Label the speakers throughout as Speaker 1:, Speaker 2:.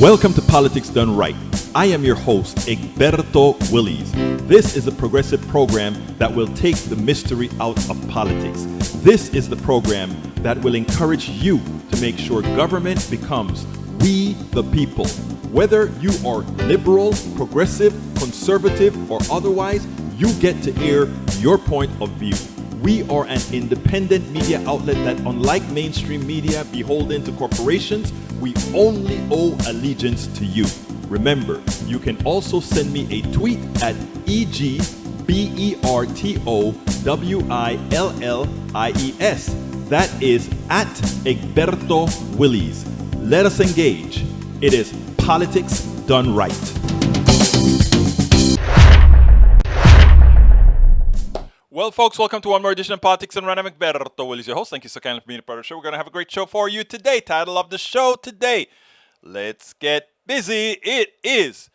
Speaker 1: Welcome to Politics Done Right. I am your host, Egberto Willies. This is a progressive program that will take the mystery out of politics. This is the program that will encourage you to make sure government becomes we the people. Whether you are liberal, progressive, conservative, or otherwise, you get to air your point of view. We are an independent media outlet that, unlike mainstream media beholden to corporations, we only owe allegiance to you. Remember, you can also send me a tweet at EGBERTOWILLIES. That is at Egberto Willies. Let us engage. It is Politics Done Right. Well, folks, welcome to one more edition of Politics and Run. I'm Egberto Willies, your host. Thank you so kindly for being a part of the show. We're going to have a great show for you today. Title of the show today, let's get busy. It is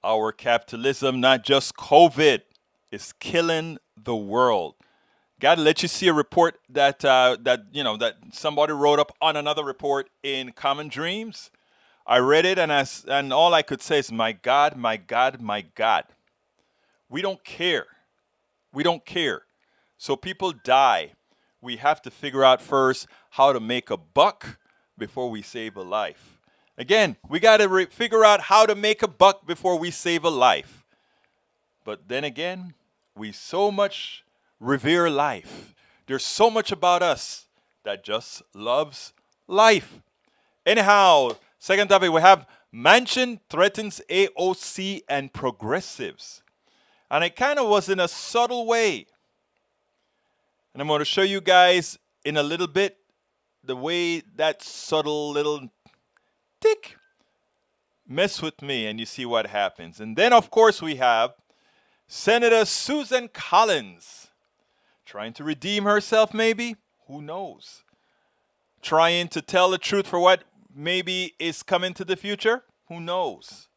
Speaker 1: our capitalism, not just COVID, is killing the world. Got to let you see a report that somebody wrote up on another report in Common Dreams. I read it, and all I could say is, my God, my God, my God. We don't care. We don't care. So people die. We have to figure out first how to make a buck before we save a life. Again, we got to figure out how to make a buck before we save a life. But then again, we so much revere life. There's so much about us that just loves life. Anyhow, second topic, we have Manchin threatens AOC and progressives. And it kind of was in a subtle way. And I'm going to show you guys in a little bit the way that subtle little tick mess with me, and you see what happens. And then, of course, we have Senator Susan Collins trying to redeem herself, maybe. Who knows? Trying to tell the truth for what maybe is coming to the future. Who knows?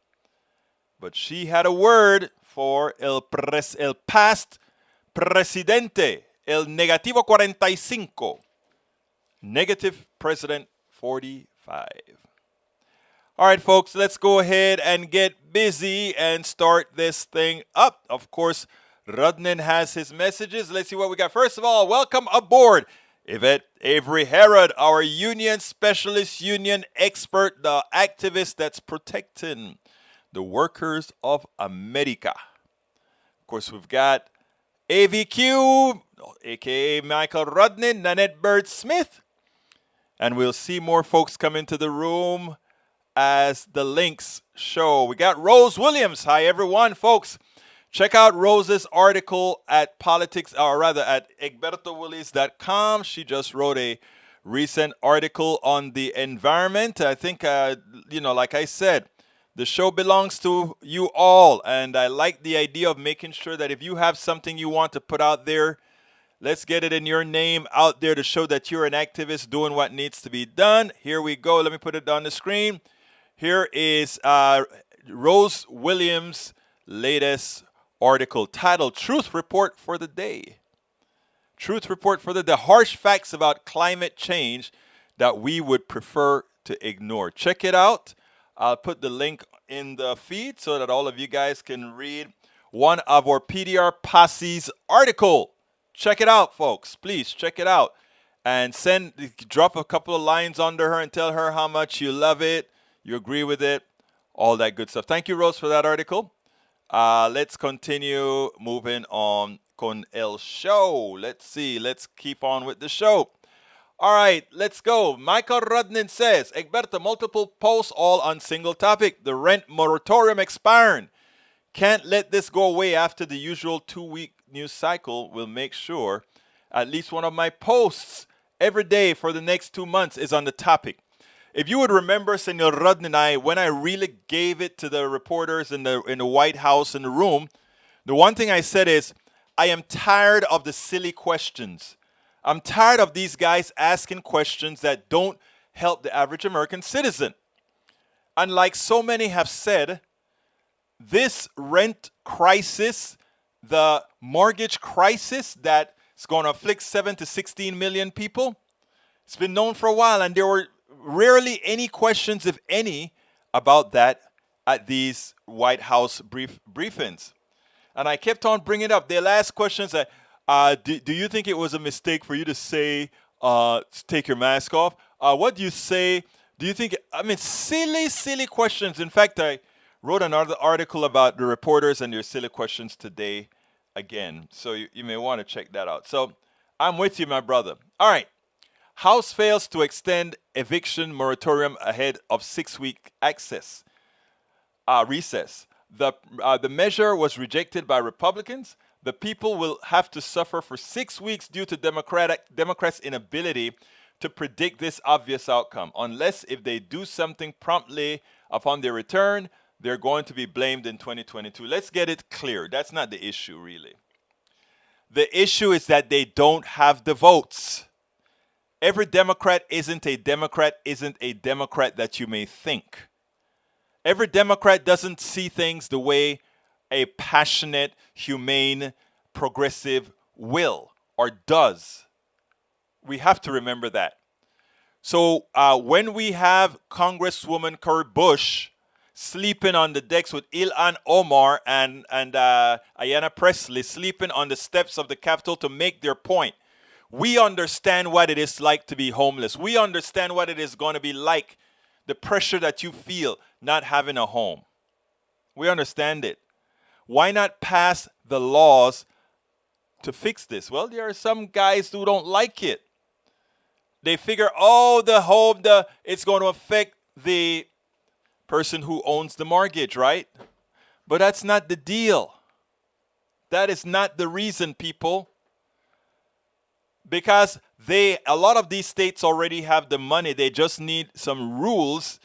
Speaker 1: But she had a word for el past presidente, el negativo 45, negative president 45. All right, folks, let's go ahead and get busy and start this thing up. Of course, Rudnin has his messages. Let's see what we got. First of all, welcome aboard Yvette Avery Herod, our union specialist, union expert, the activist that's protecting the workers of America. Of course, we've got AVQ, a.k.a. Michael Rudnin, Nanette Bird Smith. And we'll see more folks come into the room as the links show. We got Rose Williams. Hi, everyone, folks. Check out Rose's article at egbertowillies.com. She just wrote a recent article on the environment. I think, like I said, the show belongs to you all, and I like the idea of making sure that if you have something you want to put out there, let's get it in your name out there to show that you're an activist doing what needs to be done. Here we go. Let me put it on the screen. Here is Rose Williams' latest article titled Truth Report for the Day. Truth Report for the Day. Harsh facts about climate change that we would prefer to ignore. Check it out. I'll put the link in the feed so that all of you guys can read one of our PDR Posse's article. Check it out, folks. Please check it out. And drop a couple of lines under her and tell her how much you love it, you agree with it, all that good stuff. Thank you, Rose, for that article. Let's continue moving on con el show. Let's see. Let's keep on with the show. All right, let's go. Michael Rudnin says, Egberto, multiple posts all on single topic. The rent moratorium expiring. Can't let this go away after the usual 2-week news cycle. Will make sure at least one of my posts every day for the next 2 months is on the topic. If you would remember, Senor Rudnin and I, when I really gave it to the reporters in the White House in the room, the one thing I said is, I am tired of the silly questions. I'm tired of these guys asking questions that don't help the average American citizen. And like so many have said, this rent crisis, the mortgage crisis that is going to afflict 7 to 16 million people, it's been known for a while, and there were rarely any questions, if any, about that at these White House briefings. And I kept on bringing it up. Their last questions that, do you think it was a mistake for you to say, take your mask off? What do you say? Do you think, I mean, silly questions. In fact, I wrote another article about the reporters and their silly questions today again. So you may want to check that out. So I'm with you, my brother. All right. House fails to extend eviction moratorium ahead of 6-week recess. The measure was rejected by Republicans. The people will have to suffer for 6 weeks due to Democrats' inability to predict this obvious outcome. Unless if they do something promptly upon their return, they're going to be blamed in 2022. Let's get it clear. That's not the issue, really. The issue is that they don't have the votes. Every Democrat isn't a Democrat that you may think. Every Democrat doesn't see things the way a passionate, humane, progressive will or does. We have to remember that. So when we have Congresswoman Cori Bush sleeping on the decks with Ilhan Omar and Ayanna Pressley sleeping on the steps of the Capitol to make their point, we understand what it is like to be homeless. We understand what it is going to be like, the pressure that you feel not having a home. We understand it. Why not pass the laws to fix this? Well, there are some guys who don't like it. They figure, it's going to affect the person who owns the mortgage, right? But that's not the deal. That is not the reason, people. Because a lot of these states already have the money. They just need some rules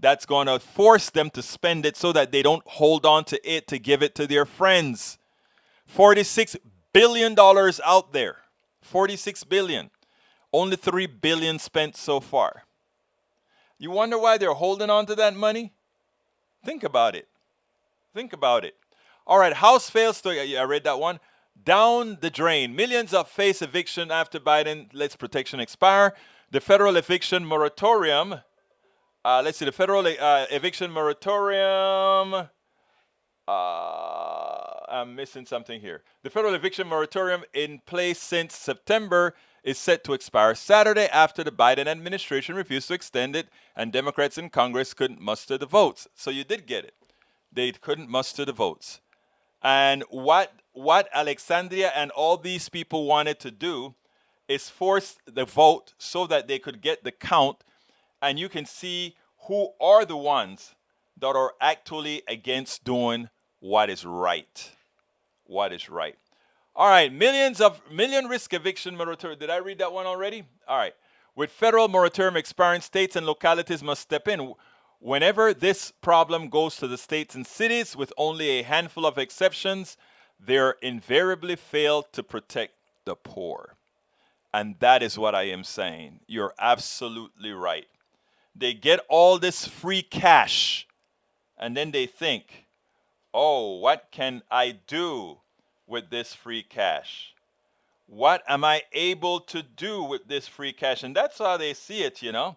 Speaker 1: that's going to force them to spend it so that they don't hold on to it to give it to their friends. $46 billion out there. $46 billion. Only $3 billion spent so far. You wonder why they're holding on to that money? Think about it. Think about it. All right, House fails to, I read that one. Down the drain. Millions of face eviction after Biden lets protection expire. The federal eviction moratorium. The federal eviction moratorium. I'm missing something here. The federal eviction moratorium in place since September is set to expire Saturday after the Biden administration refused to extend it and Democrats in Congress couldn't muster the votes. So you did get it. They couldn't muster the votes. And what Alexandria and all these people wanted to do is force the vote so that they could get the count, and you can see who are the ones that are actually against doing what is right. What is right. All right, million risk eviction moratorium. Did I read that one already? All right. With federal moratorium expiring, states and localities must step in. Whenever this problem goes to the states and cities, with only a handful of exceptions, they invariably fail to protect the poor. And that is what I am saying. You're absolutely right. They get all this free cash, and then they think, oh, what can I do with this free cash? What am I able to do with this free cash? And that's how they see it, you know.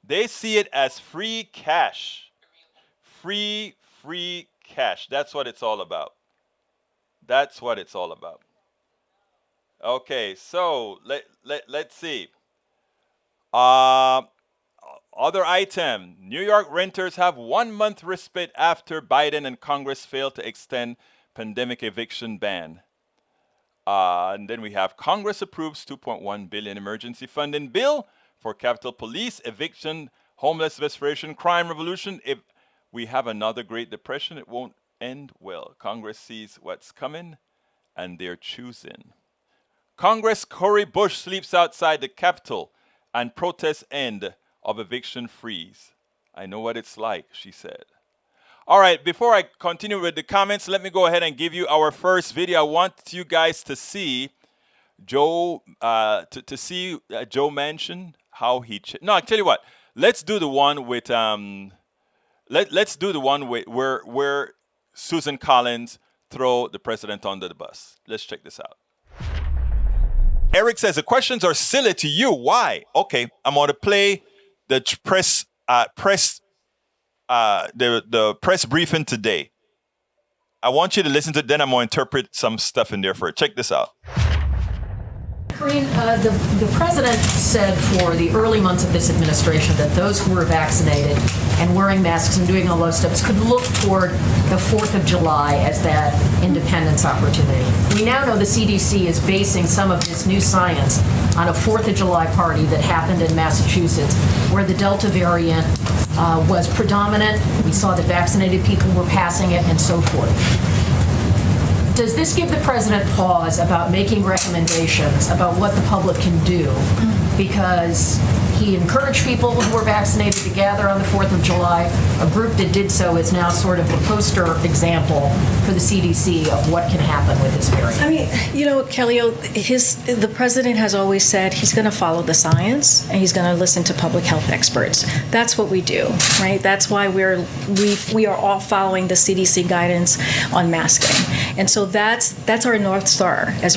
Speaker 1: They see it as free cash. Free cash. That's what it's all about. That's what it's all about. Okay, so let's see. Other item. New York renters have 1 month respite after Biden and Congress failed to extend pandemic eviction ban. And then we have Congress approves $2.1 billion emergency funding bill for Capitol Police, eviction, homeless restoration, crime revolution. If we have another Great Depression, it won't end well. Congress sees what's coming, and they're choosing. Congress Cori Bush sleeps outside the Capitol, and protests end of eviction freeze. I know what it's like, she said. All right, before I continue with the comments, let me go ahead and give you our first video. I want you guys to see Joe Manchin, how he no, I tell you what. Let's do the one with let's do the one with where Susan Collins throw the president under the bus. Let's check this out. Eric says the questions are silly to you. Why? Okay, I'm going to play the press the press briefing today. I want you to listen to it, then I'm going to interpret some stuff in there for it. Check this out.
Speaker 2: Karine, the president said for the early months of this administration that those who were vaccinated and wearing masks and doing all those steps could look toward the 4th of July as that independence opportunity. We now know the CDC is basing some of this new science on a 4th of July party that happened in Massachusetts where the Delta variant was predominant. We saw that vaccinated people were passing it and so forth. Does this give the president pause about making recommendations about what the public can do? Because he encouraged people who were vaccinated to gather on the 4th of July. A group that did so is now sort of the poster example for the CDC of what can happen with this variant.
Speaker 3: I mean, Kelly, the president has always said he's going to follow the science and he's going to listen to public health experts. That's what we do, right? That's why we are all following the CDC guidance on masking. And so that's our North Star, as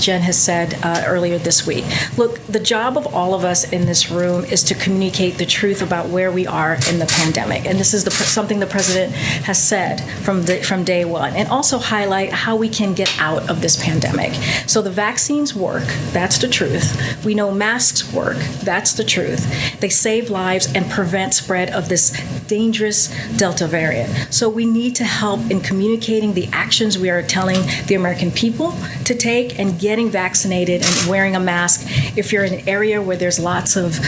Speaker 3: Jen has said earlier this week. Look, the job of all of us in this room is to communicate the truth about where we are in the pandemic. And this is something the president has said from day one, and also highlight how we can get out of this pandemic. So the vaccines work, that's the truth. We know masks work, that's the truth. They save lives and prevent spread of this dangerous Delta variant. So we need to help in communicating the actions we are telling the American people to take and getting vaccinated and wearing a mask. If you're in an area where there's lots of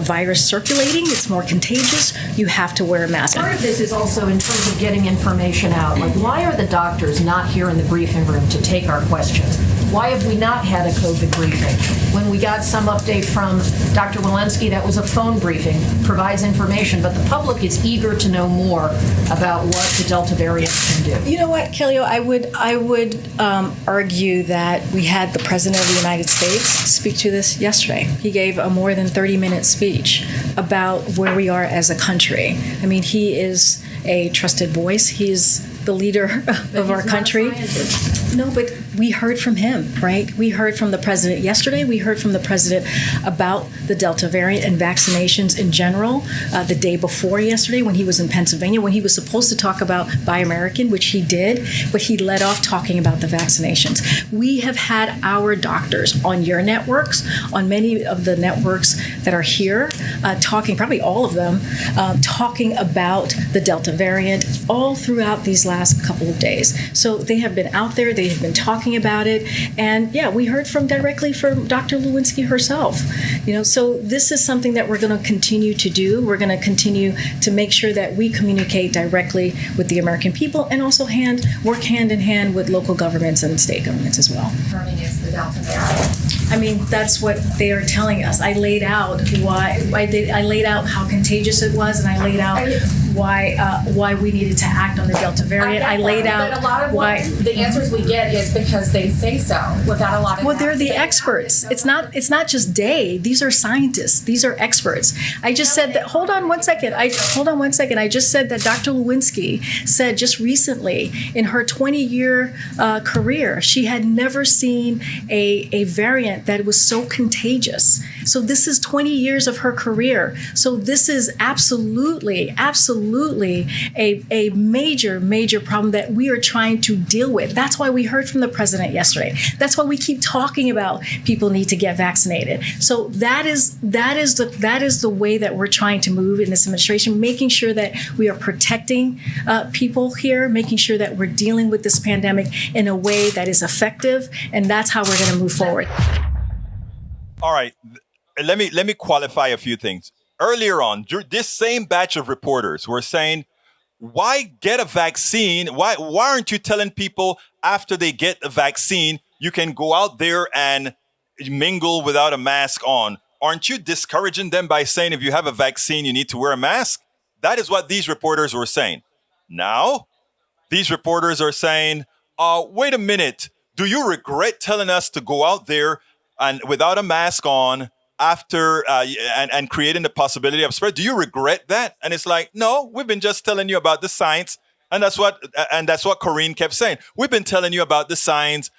Speaker 3: virus circulating, it's more contagious, you have to wear a mask.
Speaker 2: Part of this is also in terms of getting information out. Like, why are the doctors not here in the briefing room to take our questions? Why have we not had a COVID briefing? When we got some update from Dr. Walensky, that was a phone briefing, provides information, but the public is eager to know more about what the Delta variant can do.
Speaker 3: You know what, Kelly, I would argue that we had the President of the United States speak to this yesterday. He gave a more than 30-minute speech about where we are as a country. I mean, he is a trusted voice. He's the leader of our country. No, but we heard from him, right? We heard from the president yesterday. We heard from the president about the Delta variant and vaccinations in general the day before yesterday when he was in Pennsylvania, when he was supposed to talk about Buy American, which he did, but he led off talking about the vaccinations. We have had our doctors on your networks, on many of the networks that are here, talking, probably all of them, talking about the Delta variant all throughout these last couple of days. So they have been out there, they have been talking about it, and yeah, we heard directly from Dr. Lewinsky herself. So this is something that we're going to continue to do. We're going to continue to make sure that we communicate directly with the American people and also work hand in hand with local governments and state governments as well.
Speaker 2: It's the Delta variant.
Speaker 3: I mean, that's what they are telling us. I laid out I laid out how contagious it was, and I laid out why we needed to act on the Delta variant. I laid out
Speaker 4: but a lot of why the answers we get is because they say so without a lot of.
Speaker 3: Well, they're the experts. It's not just they. These are scientists. These are experts. I just said that. Hold on one second. I just said that Dr. Lewinsky said just recently in her 20-year career she had never seen a variant that was so contagious. So this is 20 years of her career. So this is absolutely a major problem that we are trying to deal with. That's why we heard from the president yesterday. That's why we keep talking about people need to get vaccinated. So that is the way that we're trying to move in this administration, making sure that we are protecting people here, making sure that we're dealing with this pandemic in a way that is effective, and that's how we're going to move forward.
Speaker 1: All right, let me qualify a few things. Earlier on, this same batch of reporters were saying, why get a vaccine? Why aren't you telling people after they get a vaccine, you can go out there and mingle without a mask on? Aren't you discouraging them by saying if you have a vaccine, you need to wear a mask? That is what these reporters were saying. Now, these reporters are saying, wait a minute. Do you regret telling us to go out there and without a mask on after and creating the possibility of spread? Do you regret that? And it's like, no, we've been just telling you about the science. And that's what Karine kept saying. We've been telling you about the science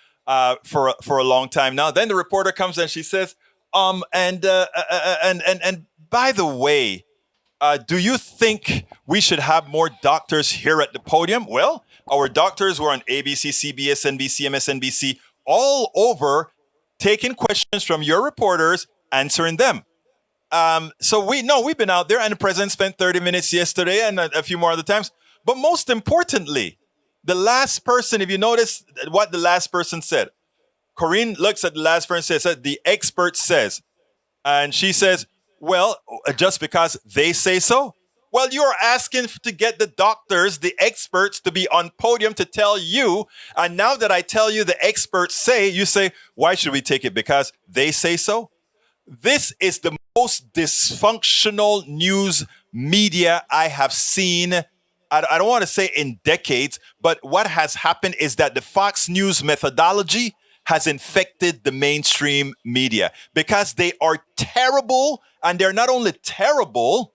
Speaker 1: for a long time now. Then the reporter comes and she says, and by the way, do you think we should have more doctors here at the podium? Well, our doctors were on ABC, CBS, NBC, MSNBC, all over, taking questions from your reporters, answering them. So we've been out there, and the president spent 30 minutes yesterday and a few more other times. But most importantly, the last person, if you notice what the last person said, Corinne looks at the last person and says, the expert says, and she says, well, just because they say so? Well, you're asking to get the doctors, the experts, to be on podium to tell you. And now that I tell you the experts say, you say, why should we take it? Because they say so? This is the most dysfunctional news media I have seen. I don't want to say in decades, but what has happened is that the Fox News methodology has infected the mainstream media because they are terrible, and they're not only terrible,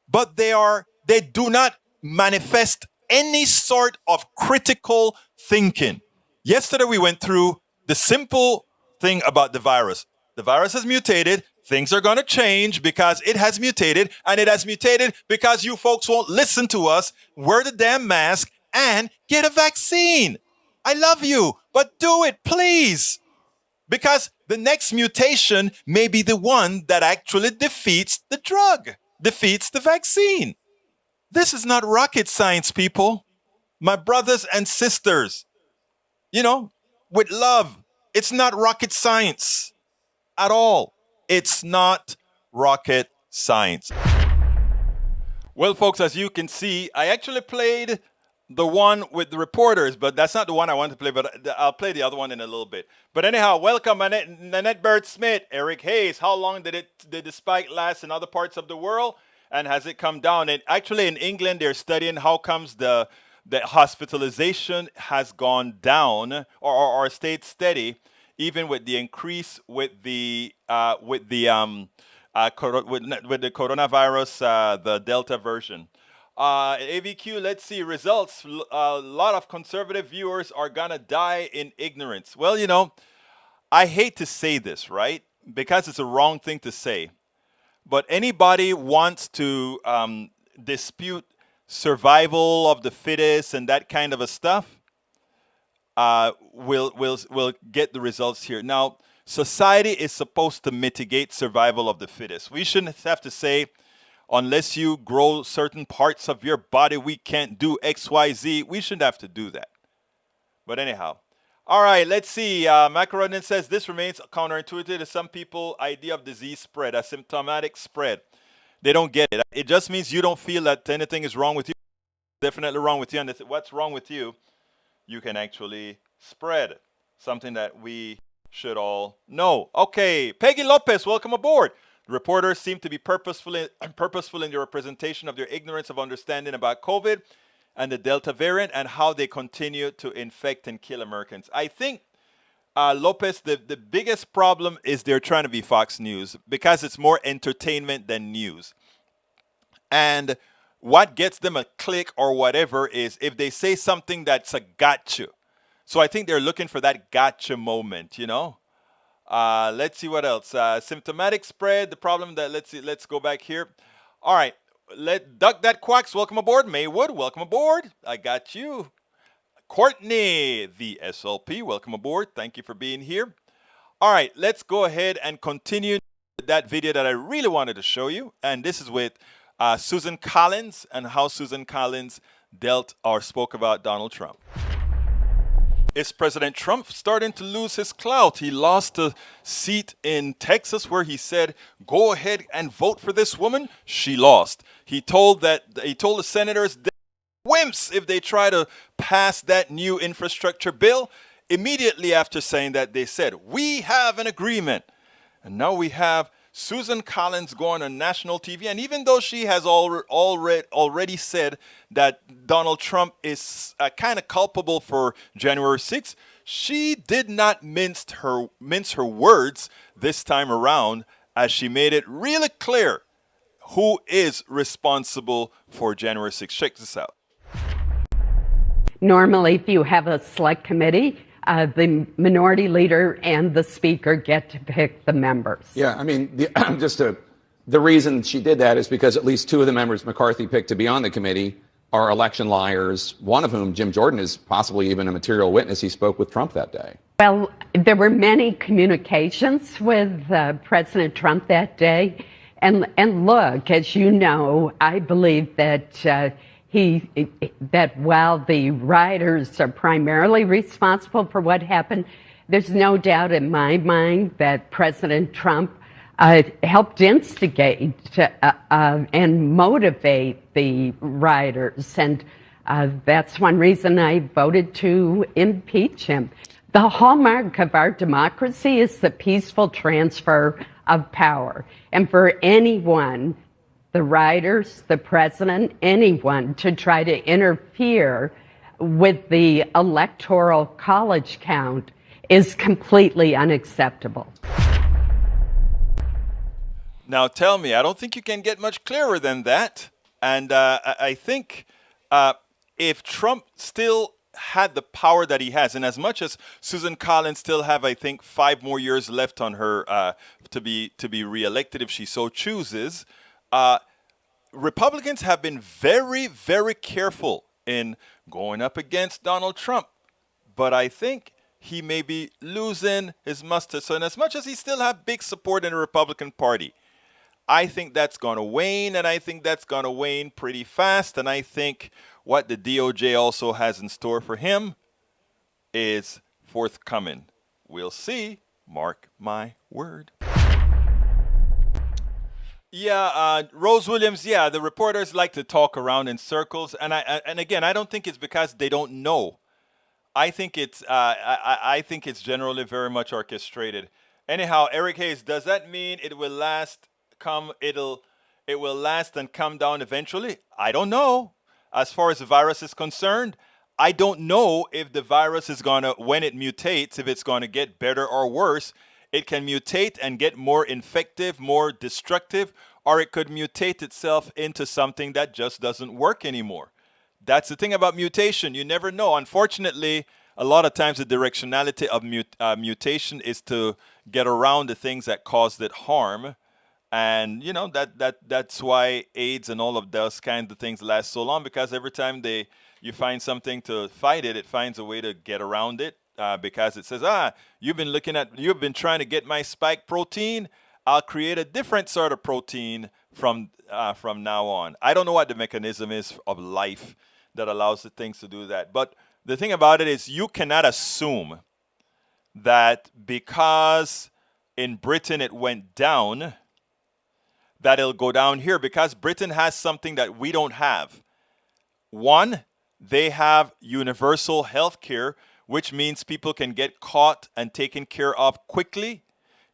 Speaker 1: but they do not manifest any sort of critical thinking. Yesterday we went through the simple thing about the virus. The virus has mutated. Things are going to change because it has mutated, and it has mutated because you folks won't listen to us, wear the damn mask, and get a vaccine. I love you, but do it, please. Because the next mutation may be the one that actually defeats the drug, defeats the vaccine. This is not rocket science, people. My brothers and sisters, with love, it's not rocket science at all. It's not rocket science. Well, folks, as you can see, I actually played the one with the reporters, but that's not the one I want to play, but I'll play the other one in a little bit. But anyhow, welcome Nanette Bird-Smith, Eric Hayes. How long did the spike last in other parts of the world? And has it come down? And actually in England, they're studying how comes the hospitalization has gone down or stayed steady, even with the increase with the coronavirus, the Delta version. AVQ, let's see results. A lot of conservative viewers are gonna die in ignorance. Well, I hate to say this, right? Because it's a wrong thing to say. But anybody wants to dispute survival of the fittest and that kind of a stuff, we'll get the results here. Now, society is supposed to mitigate survival of the fittest. We shouldn't have to say, unless you grow certain parts of your body, we can't do X, Y, Z. We shouldn't have to do that. But anyhow. All right, let's see. Macaronin says, this remains counterintuitive to some people' idea of disease spread, asymptomatic spread. They don't get it. It just means you don't feel that anything is wrong with you. Definitely wrong with you. And what's wrong with you, you can actually spread. Something that we should all know. Okay, Peggy Lopez, welcome aboard. The reporters seem to be purposeful in their representation of their ignorance of understanding about COVID and the Delta variant and how they continue to infect and kill Americans. I think, Lopez, the biggest problem is they're trying to be Fox News because it's more entertainment than news. And what gets them a click or whatever is if they say something that's a gotcha. So I think they're looking for that gotcha moment, Let's see what else. Symptomatic spread, the problem that, let's go back here. All right. Duck That Quacks, welcome aboard. Maywood, welcome aboard. I got you. Courtney, the SLP, welcome aboard. Thank you for being here. All right, let's go ahead and continue that video that I really wanted to show you. And this is with Susan Collins and how Susan Collins dealt or spoke about Donald Trump. Is President Trump starting to lose his clout? He lost a seat in Texas where he said, go ahead and vote for this woman. She lost. He told the senators they're wimps if they try to pass that new infrastructure bill. Immediately after saying that, they said, we have an agreement. And now we have Susan Collins going on national TV. And even though she has already said that Donald Trump is kind of culpable for January 6th, she did not mince her words this time around, as she made it really clear who is responsible for January 6th. Check this out.
Speaker 5: Normally, if you have a select committee, the minority leader and the speaker get to pick the members.
Speaker 6: Yeah, I mean, just to The reason she did that is because at least two of the members McCarthy picked to be on the committee are election liars, one of whom, Jim Jordan, is possibly even a material witness. He spoke with Trump that day.
Speaker 5: Well, there were many communications with President Trump that day. And look, as you know, I believe that that while the rioters are primarily responsible for what happened, there's no doubt in my mind that President Trump helped instigate and motivate the rioters. And that's one reason I voted to impeach him. The hallmark of our democracy is the peaceful transfer of power. And for anyone, the rioters, the president, anyone, to try to interfere with the electoral college count is completely unacceptable.
Speaker 1: Now tell me, I don't think you can get much clearer than that. And I think if Trump still had the power that he has, and as much as Susan Collins still have, I think, 5 more years left on her to be reelected if she so chooses, Republicans have been very, very careful in going up against Donald Trump. But I think he may be losing his muster. So in as much as he still have big support in the Republican Party, I think that's going to wane, and I think that's going to wane pretty fast. And I think what the DOJ also has in store for him is forthcoming. We'll see. Mark my word. Yeah, Rose Williams, yeah, the reporters like to talk around in circles. And again, I don't think it's because they don't know. I think it's generally very much orchestrated. Anyhow, Eric Hayes, does that mean it will last and come down eventually? I don't know. As far as the virus is concerned, I don't know if the virus is when it mutates, if it's gonna get better or worse. It can mutate and get more infective, more destructive, or it could mutate itself into something that just doesn't work anymore. That's the thing about mutation. You never know. Unfortunately, a lot of times the directionality of mutation is to get around the things that caused it harm. And, you know, that's why AIDS and all of those kinds of things last so long, because every time you find something to fight it, it finds a way to get around it. Because it says, you've been trying to get my spike protein. I'll create a different sort of protein from now on. I don't know what the mechanism is of life that allows the things to do that. But the thing about it is you cannot assume that because in Britain it went down, that it'll go down here, because Britain has something that we don't have. One, they have universal health care, which means people can get caught and taken care of quickly.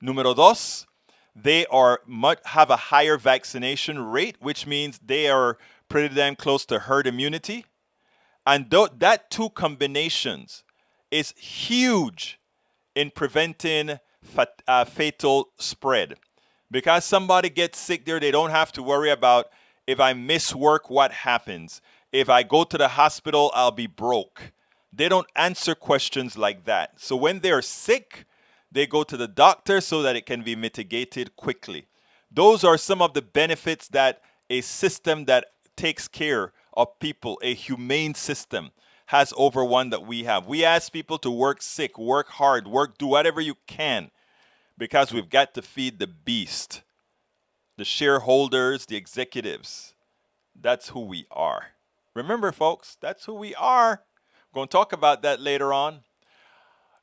Speaker 1: Número dos, they have a higher vaccination rate, which means they are pretty damn close to herd immunity. And that two combinations is huge in preventing fatal spread. Because somebody gets sick there, they don't have to worry about, if I miss work, what happens? If I go to the hospital, I'll be broke. They don't answer questions like that. So when they're sick, they go to the doctor so that it can be mitigated quickly. Those are some of the benefits that a system that takes care of people, a humane system, has over one that we have. We ask people to work sick, work hard, do whatever you can, because we've got to feed the beast, the shareholders, the executives. That's who we are. Remember, folks, that's who we are. We're going to talk about that later on.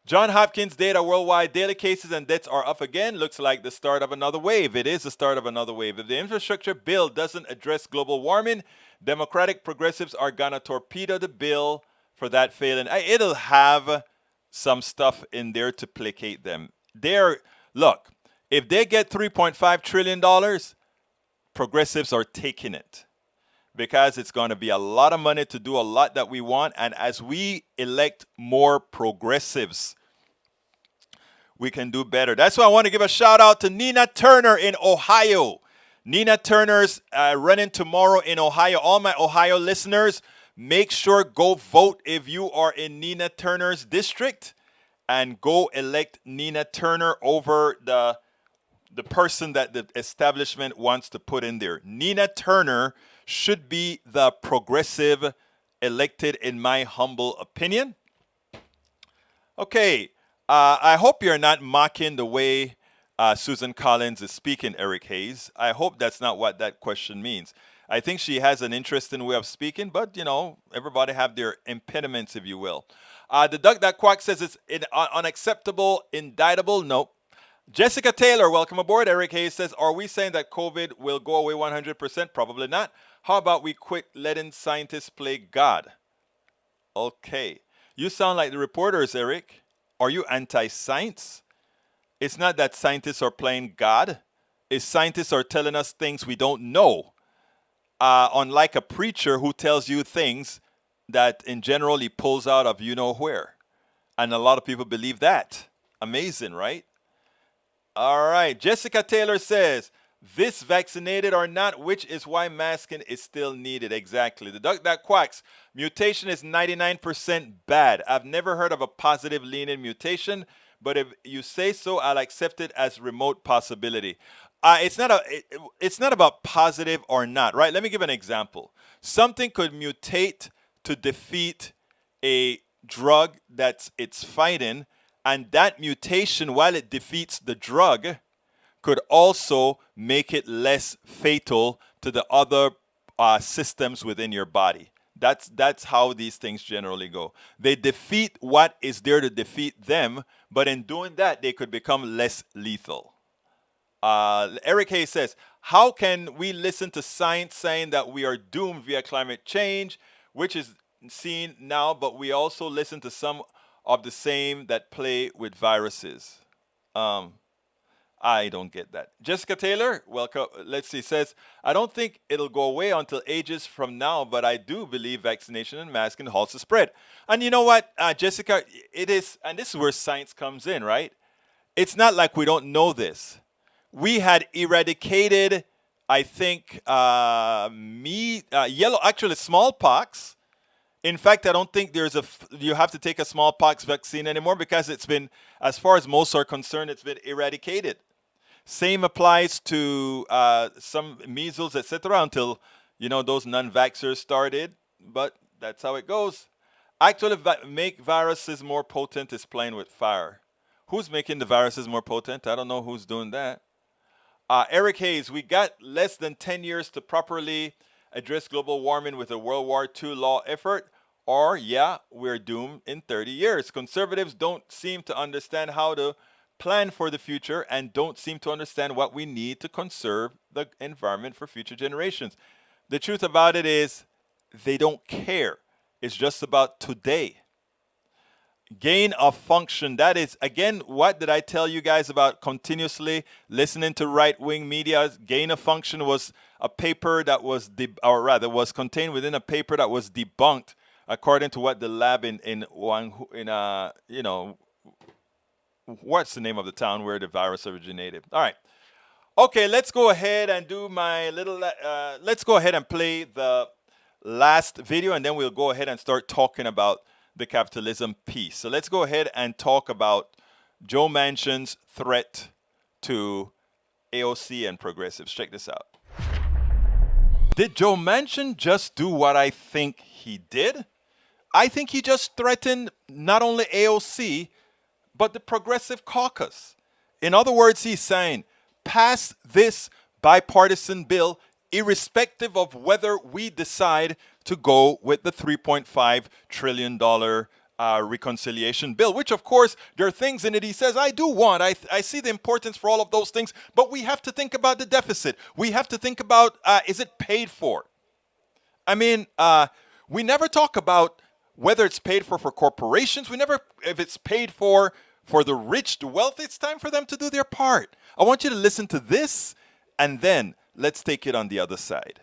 Speaker 1: John Hopkins data worldwide daily cases and deaths are up again. Looks like the start of another wave. It is the start of another wave. If the infrastructure bill doesn't address global warming, Democratic progressives are going to torpedo the bill for that failing. It'll have some stuff in there to placate them. Look, if they get $3.5 trillion, progressives are taking it, because it's going to be a lot of money to do a lot that we want. And as we elect more progressives, we can do better. That's why I want to give a shout out to Nina Turner in Ohio. Nina Turner's running tomorrow in Ohio. All my Ohio listeners, make sure go vote if you are in Nina Turner's district, and go elect Nina Turner over the the person that the establishment wants to put in there. Nina Turner should be the progressive elected, in my humble opinion. Okay, I hope you're not mocking the way Susan Collins is speaking, Eric Hayes. I hope that's not what that question means. I think she has an interesting way of speaking, but, you know, everybody have their impediments, if you will. The Duck That Quack says it's unacceptable, indictable. Nope. Jessica Taylor, welcome aboard. Eric Hayes says, are we saying that COVID will go away 100%? Probably not. How about we quit letting scientists play God? Okay. You sound like the reporters, Eric. Are you anti-science? It's not that scientists are playing God. It's scientists are telling us things we don't know. Unlike a preacher who tells you things that in general he pulls out of you know where. And a lot of people believe that. Amazing, right? All right. Jessica Taylor says, this vaccinated or not, which is why masking is still needed. Exactly. The Duck That Quacks. Mutation is 99% bad. I've never heard of a positive leaning mutation, but if you say so, I'll accept it as remote possibility. It's not about positive or not, right? Let me give an example. Something could mutate to defeat a drug that it's fighting, and that mutation, while it defeats the drug, could also make it less fatal to the other systems within your body. That's how these things generally go. They defeat what is there to defeat them, but in doing that, they could become less lethal. Eric Hayes says, how can we listen to science saying that we are doomed via climate change, which is seen now, but we also listen to some of the same that play with viruses? I don't get that. Jessica Taylor, welcome. Let's see, says, I don't think it'll go away until ages from now, but I do believe vaccination and masking halts the spread. And you know what, Jessica, it is, and this is where science comes in, right? It's not like we don't know this. We had eradicated, I think, smallpox. In fact, I don't think you have to take a smallpox vaccine anymore because it's been, as far as most are concerned, it's been eradicated. Same applies to some measles, etc. until, you know, those non-vaxxers started. But that's how it goes. Actually, make viruses more potent is playing with fire. Who's making the viruses more potent? I don't know who's doing that. Eric Hayes, we got less than 10 years to properly address global warming with a World War II law effort, or, yeah, we're doomed in 30 years. Conservatives don't seem to understand how to plan for the future and don't seem to understand what we need to conserve the environment for future generations. The truth about it is they don't care. It's just about today. Gain of function. That is, again, what did I tell you guys about continuously listening to right-wing media? Gain of function was a paper that was, was contained within a paper that was debunked, according to what the lab what's the name of the town where the virus originated? All right. Okay, let's go ahead and do my little, let's go ahead and play the last video, and then we'll go ahead and start talking about the capitalism piece. So let's go ahead and talk about Joe Manchin's threat to AOC and progressives. Check this out. Did Joe Manchin just do what I think he did? I think he just threatened not only AOC, but the progressive caucus. In other words, he's saying, pass this bipartisan bill irrespective of whether we decide to go with the $3.5 trillion reconciliation bill, which, of course, there are things in it he says, I do want. I see the importance for all of those things, but we have to think about the deficit. We have to think about, is it paid for? I mean, we never talk about whether it's paid for corporations. We never, if it's paid for the rich, the wealthy. It's time for them to do their part. I want you to listen to this, and then let's take it on the other side.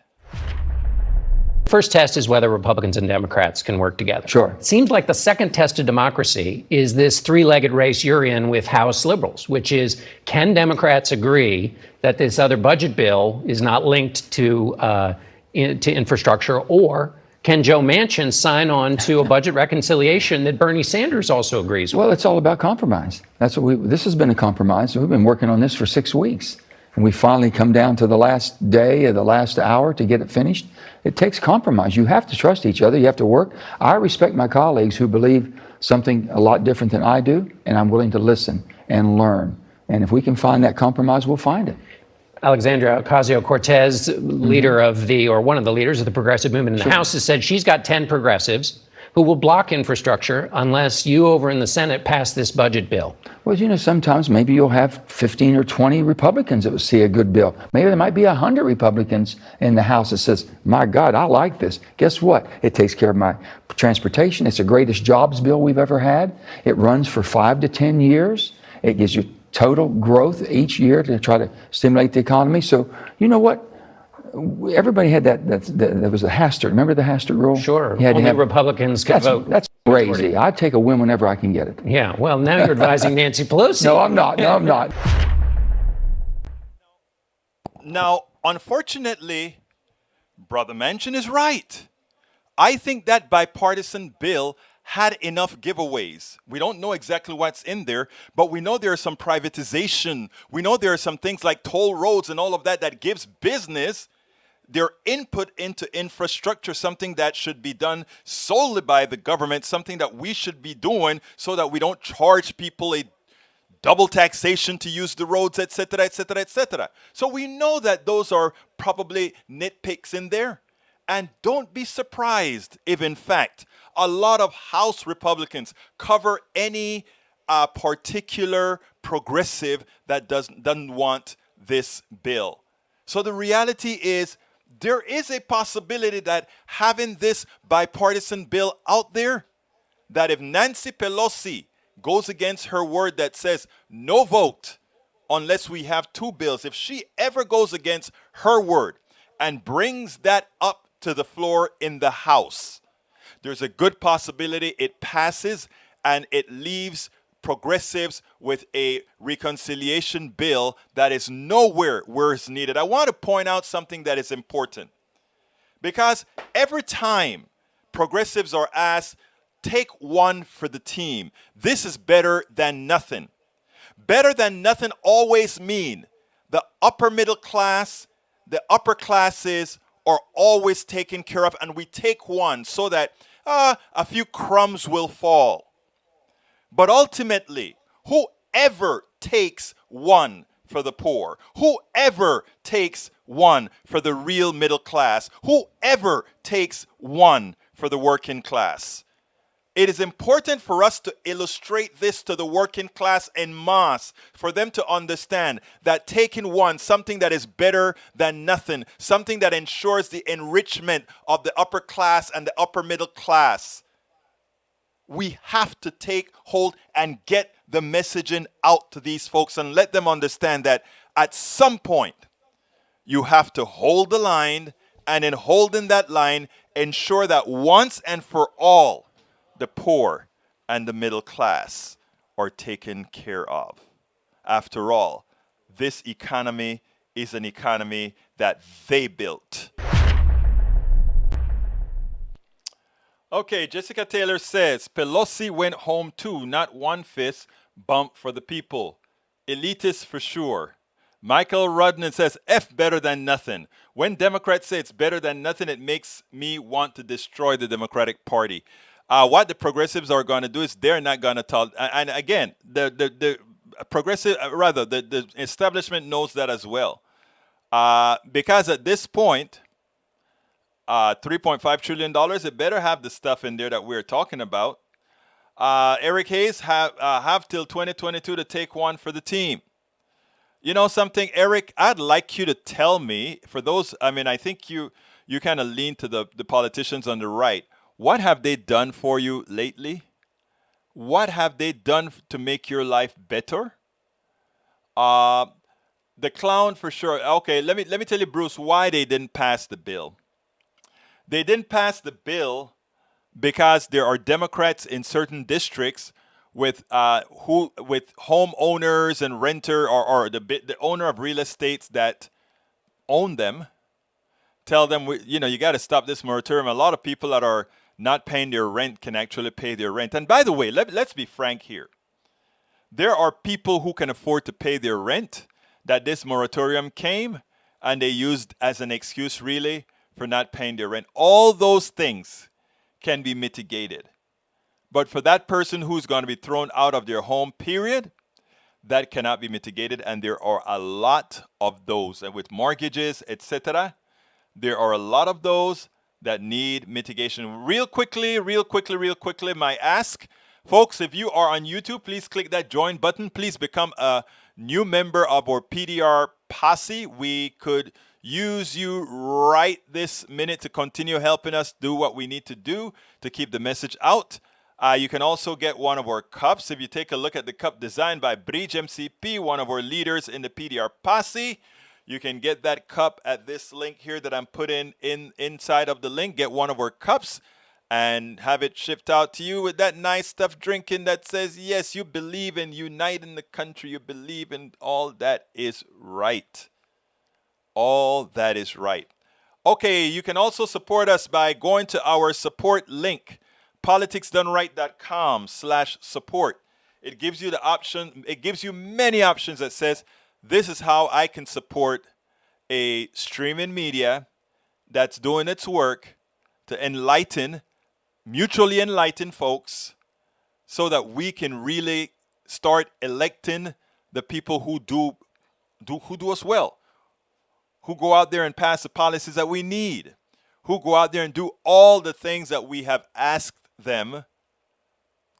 Speaker 7: First test is whether Republicans and Democrats can work together.
Speaker 8: Sure.
Speaker 7: It seems like the second test of democracy is this three-legged race you're in with House liberals, which is, can Democrats agree that this other budget bill is not linked to infrastructure, or can Joe Manchin sign on to a budget reconciliation that Bernie Sanders also agrees with?
Speaker 8: Well, it's all about compromise. That's what this has been a compromise. We've been working on this for 6 weeks. And we finally come down to the last day or the last hour to get it finished. It takes compromise. You have to trust each other. You have to work. I respect my colleagues who believe something a lot different than I do, and I'm willing to listen and learn. And if we can find that compromise, we'll find it.
Speaker 7: Alexandria Ocasio-Cortez, leader of one of the leaders of the progressive movement in the House, has said she's got 10 progressives who will block infrastructure unless you over in the Senate pass this budget bill.
Speaker 8: Well, sometimes maybe you'll have 15 or 20 Republicans that will see a good bill. Maybe there might be 100 Republicans in the House that says, my God, I like this. Guess what? It takes care of my transportation. It's the greatest jobs bill we've ever had. It runs for 5 to 10 years. It gives you total growth each year to try to stimulate the economy. So, you know what? Everybody had that was the Hastert. Remember the Hastert rule?
Speaker 7: Sure. Only Republicans could vote.
Speaker 8: That's crazy. I'd take a win whenever I can get it.
Speaker 7: Yeah. Well, now you're advising Nancy Pelosi.
Speaker 8: No, I'm not. No, I'm not.
Speaker 1: Now, unfortunately, Brother Manchin is right. I think that bipartisan bill had enough giveaways. We don't know exactly what's in there, but we know there is some privatization. We know there are some things like toll roads and all of that gives business their input into infrastructure, something that should be done solely by the government, something that we should be doing so that we don't charge people a double taxation to use the roads, etc., etc., etc. So we know that those are probably nitpicks in there. And don't be surprised if, in fact, a lot of House Republicans cover any particular progressive that doesn't want this bill. So the reality is there is a possibility that having this bipartisan bill out there, that if Nancy Pelosi goes against her word that says no vote unless we have 2 bills, if she ever goes against her word and brings that up to the floor in the House, there's a good possibility it passes and it leaves progressives with a reconciliation bill that is nowhere where it's needed. I want to point out something that is important, because every time progressives are asked, take one for the team, this is better than nothing. Better than nothing always mean the upper middle class, the upper classes are always taken care of, and we take one so that a few crumbs will fall. But ultimately, whoever takes one for the poor, whoever takes one for the real middle class, whoever takes one for the working class, it is important for us to illustrate this to the working class en masse, for them to understand that taking one, something that is better than nothing, something that ensures the enrichment of the upper class and the upper middle class, we have to take hold and get the messaging out to these folks and let them understand that at some point you have to hold the line, and in holding that line, ensure that once and for all, the poor and the middle class are taken care of. After all, this economy is an economy that they built. Okay, Jessica Taylor says, Pelosi went home too, not one fist bump for the people. Elitist for sure. Michael Rudnan says, F better than nothing. When Democrats say it's better than nothing, it makes me want to destroy the Democratic Party. What the progressives are going to do is they're not going to tell. And again, the progressive, rather, the establishment knows that as well. Because at this point, $3.5 trillion, it better have the stuff in there that we're talking about. Eric Hayes have till 2022 to take one for the team. You know something, Eric, I'd like you to tell me, for those, I mean, I think you kind of lean to the politicians on the right. What have they done for you lately? What have they done to make your life better? The clown for sure. Okay, let me tell you, Bruce, why they didn't pass the bill. They didn't pass the bill because there are Democrats in certain districts with homeowners and renter or the owner of real estates that own them, tell them, you got to stop this moratorium. A lot of people that are not paying their rent can actually pay their rent. And by the way, let's be frank here. There are people who can afford to pay their rent that this moratorium came and they used as an excuse really for not paying their rent. All those things can be mitigated. But for that person who's going to be thrown out of their home, period, that cannot be mitigated. And there are a lot of those. And with mortgages, etc., there are a lot of those that need mitigation. Real quickly, my ask, folks, if you are on YouTube, please click that join button. Please become a new member of our PDR posse. We could use you right this minute to continue helping us do what we need to do to keep the message out. You can also get one of our cups. If you take a look at the cup designed by Bridge MCP, one of our leaders in the PDR posse, you can get that cup at this link here that I'm putting inside of the link. Get one of our cups and have it shipped out to you with that nice stuff drinking that says, yes, you believe in uniting the country. You believe in all that is right. All that is right. Okay, you can also support us by going to our support link, politicsdoneright.com/support. It gives you the option, it gives you many options that says, this is how I can support a streaming media that's doing its work to mutually enlighten folks so that we can really start electing the people who do us well, who go out there and pass the policies that we need, who go out there and do all the things that we have asked them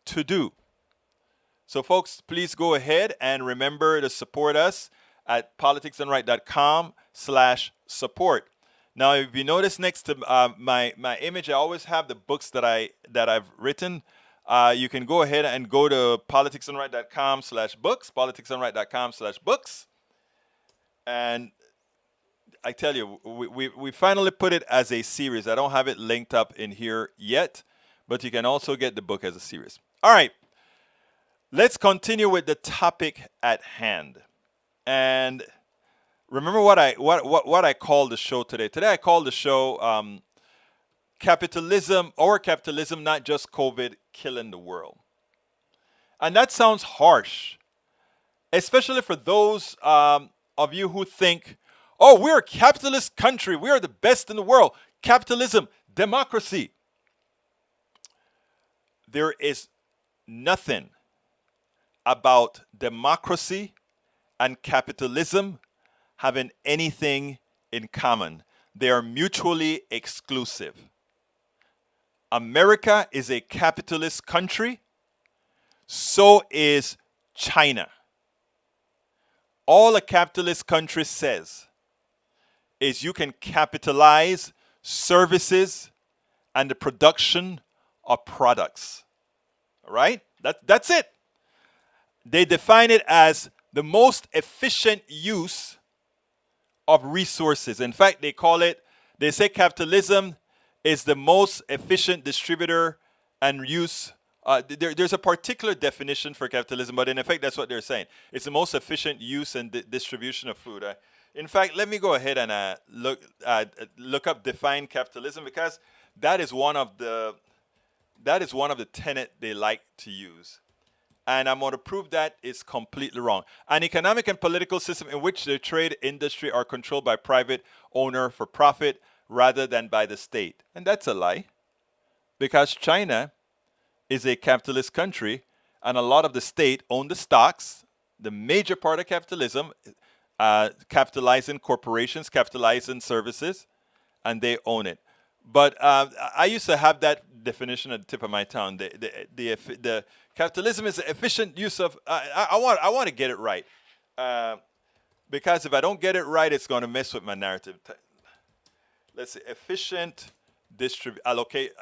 Speaker 1: to do. So folks, please go ahead and remember to support us at politicsdoneright.com/support. Now, if you notice next to my image, I always have the books that I've written. You can go ahead and go to politicsdoneright.com/books, politicsdoneright.com/books. And I tell you, we finally put it as a series. I don't have it linked up in here yet, but you can also get the book as a series. All right. Let's continue with the topic at hand. And remember what I called the show today. Today I called the show Capitalism, not just COVID, killing the world. And that sounds harsh, especially for those of you who think, oh, we're a capitalist country. We are the best in the world. Capitalism, democracy. There is nothing about democracy and capitalism having anything in common. They are mutually exclusive. America is a capitalist country. So is China. All a capitalist country says is you can capitalize services and the production of products. All right? That's it. They define it as the most efficient use of resources. In fact, they say capitalism is the most efficient distributor and use. There's a particular definition for capitalism, but in effect, that's what they're saying. It's the most efficient use and distribution of food. In fact, let me go ahead and look up define capitalism, because that is one of the tenets they like to use. And I'm going to prove that it's completely wrong. An economic and political system in which the trade industry are controlled by private owner for profit rather than by the state. And that's a lie, because China is a capitalist country and a lot of the state own the stocks. The major part of capitalism, capitalizing corporations, capitalizing services, and they own it. But I used to have that definition at the tip of my tongue. The capitalism is the efficient use of. I want to get it right, because if I don't get it right, it's going to mess with my narrative. Let's see, efficient allocate.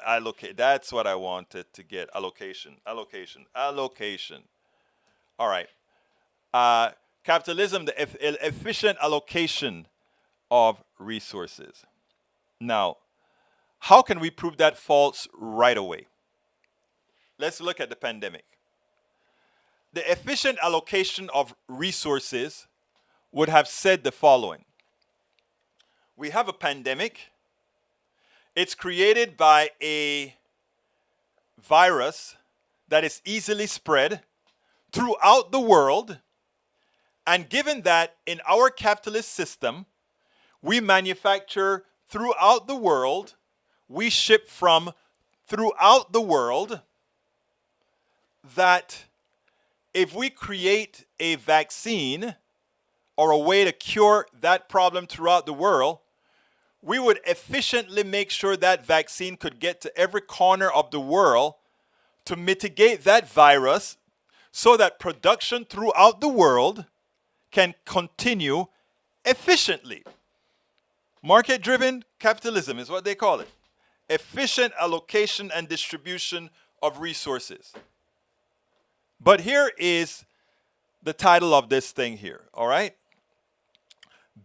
Speaker 1: That's what I wanted to get. Allocation. All right. Capitalism, the efficient allocation of resources. Now, how can we prove that false right away? Let's look at the pandemic. The efficient allocation of resources would have said the following. We have a pandemic. It's created by a virus that is easily spread throughout the world. And given that in our capitalist system, we manufacture throughout the world, we ship from throughout the world, that if we create a vaccine or a way to cure that problem throughout the world, we would efficiently make sure that vaccine could get to every corner of the world to mitigate that virus so that production throughout the world can continue efficiently. Market-driven capitalism is what they call it. Efficient allocation and distribution of resources. But here is the title of this thing here, all right?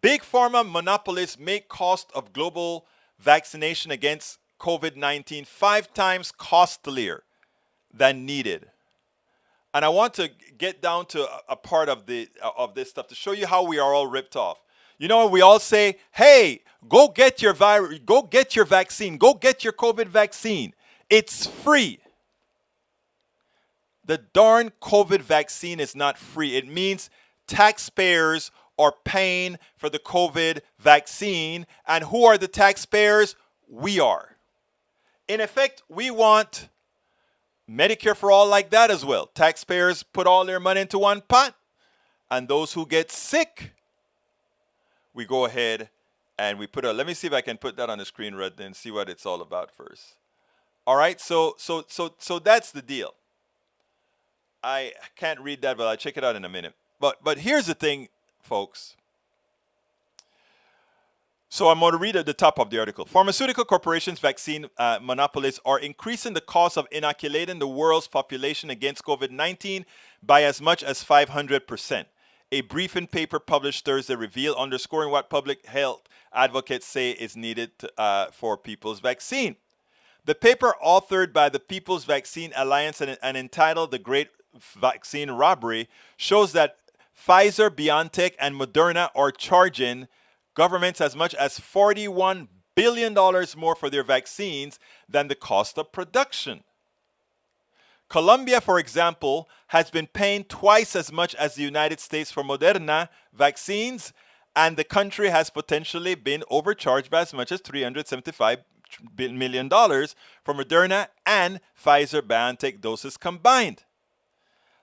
Speaker 1: Big pharma monopolists make cost of global vaccination against COVID-19 5 times costlier than needed. And I want to get down to a part of this stuff to show you how we are all ripped off. You know, we all say, "Hey, go get your vaccine, go get your COVID vaccine. It's free." The darn COVID vaccine is not free. It means taxpayers are paying for the COVID vaccine. And who are the taxpayers? We are. In effect, we want Medicare for all like that as well. Taxpayers put all their money into one pot. And those who get sick, we go ahead and we put let me see if I can put that on the screen right then, see what it's all about first. All right, so that's the deal. I can't read that, but I'll check it out in a minute. But here's the thing, folks. So I'm going to read at the top of the article. Pharmaceutical corporations, vaccine monopolists are increasing the cost of inoculating the world's population against COVID-19 by as much as 500%. A briefing paper published Thursday revealed, underscoring what public health advocates say is needed for people's vaccine. The paper, authored by the People's Vaccine Alliance and entitled The Great Vaccine Robbery, shows that Pfizer, BioNTech, and Moderna are charging governments as much as $41 billion more for their vaccines than the cost of production. Colombia, for example, has been paying twice as much as the United States for Moderna vaccines, and the country has potentially been overcharged by as much as $375 million for Moderna and Pfizer-BioNTech doses combined.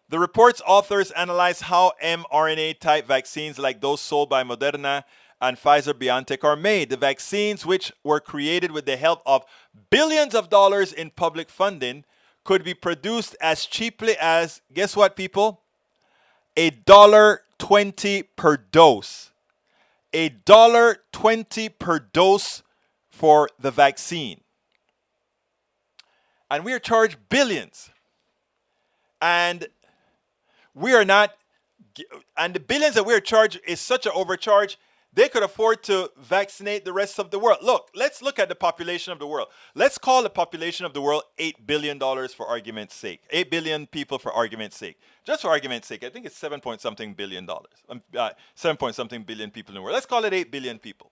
Speaker 1: The report's authors analyze how mRNA-type vaccines like those sold by Moderna and Pfizer-BioNTech are made. The vaccines, which were created with the help of billions of dollars in public funding, could be produced as cheaply as, guess what, people? $1.20 per dose. $1.20 per dose for the vaccine. And we are charged billions. And we are not, and the billions that we are charged is such an overcharge, they could afford to vaccinate the rest of the world. Look, let's look at the population of the world. Let's call the population of the world $8 billion for argument's sake. 8 billion people for argument's sake. Just for argument's sake, I think it's 7-point-something billion dollars. 7-point-something billion people in the world. Let's call it 8 billion people.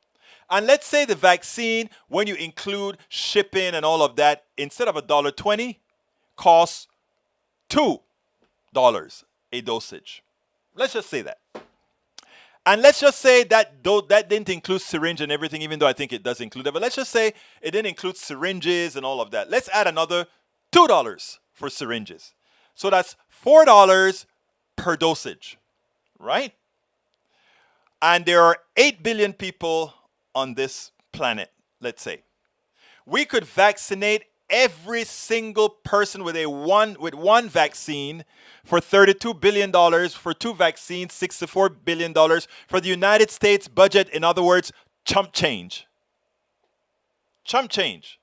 Speaker 1: And let's say the vaccine, when you include shipping and all of that, instead of $1.20, costs $2 a dosage. Let's just say that. And let's just say that though that didn't include syringe and everything, even though I think it does include that. But let's just say it didn't include syringes and all of that. Let's add another $2 for syringes. So that's $4 per dosage, right? And there are 8 billion people on this planet, let's say. We could vaccinate every single person with one vaccine for $32 billion, for 2 vaccines, $64 billion, for the United States budget, in other words, chump change. Chump change.